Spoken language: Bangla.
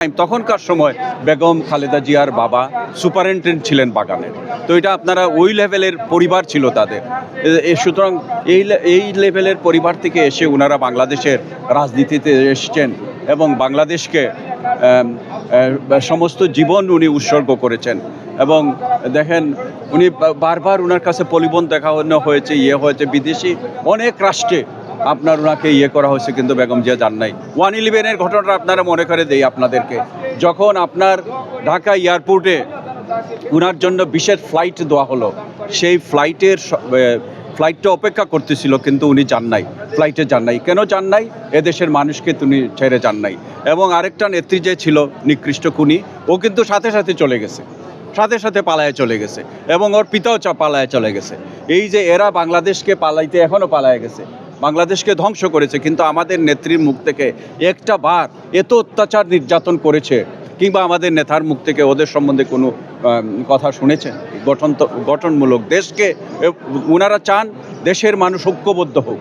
তখনকার সময় বেগম খালেদা জিয়ার বাবা সুপারিনটেন্ডেন্ট ছিলেন বাগানের। তো এটা আপনারা ওই লেভেলের পরিবার ছিল তাদের। সুতরাং এই লেভেলের পরিবার থেকে এসে ওনারা বাংলাদেশের রাজনীতিতে এসেছেন এবং বাংলাদেশকে সমস্ত জীবন উনি উৎসর্গ করেছেন। এবং দেখেন উনি বারবার ওনার কাছে প্রলোভন দেখানো হয়েছে, হয়েছে বিদেশি অনেক রাষ্ট্রে আপনার ওনাকে করা হয়েছে, কিন্তু বেগম জিয়া যান নাই। 1/11-এর ঘটনাটা আপনারা মনে করে দেই আপনাদেরকে, যখন আপনার ঢাকা এয়ারপোর্টে ওনার জন্য বিশেষ ফ্লাইট দেওয়া হলো, সেই ফ্লাইটটা অপেক্ষা করতেছিল, কিন্তু উনি যান নাই, ফ্লাইটে যান নাই। কেন যান নাই? এদেশের মানুষকে তিনি ছেড়ে যান নাই। এবং আরেকটা নেত্রী যে ছিল নিকৃষ্ট খুনি, ও কিন্তু সাথে সাথে চলে গেছে, সাথে সাথে পালায়ে চলে গেছে, এবং ওর পিতাও পালায়ে চলে গেছে। এই যে এরা বাংলাদেশকে পালাইতে এখনও পালায়ে গেছে, বাংলাদেশকে ধ্বংস করেছে, কিন্তু আমাদের নেত্রীর মুখ থেকে একটা বার এত অত্যাচার নির্যাতন করেছে, কিংবা আমাদের নেতার মুখ থেকে ওদের সম্বন্ধে কোনো কথা শুনেছেন? গঠনমূলক দেশকে ওনারা চান দেশের মানুষ ঐক্যবদ্ধ হোক।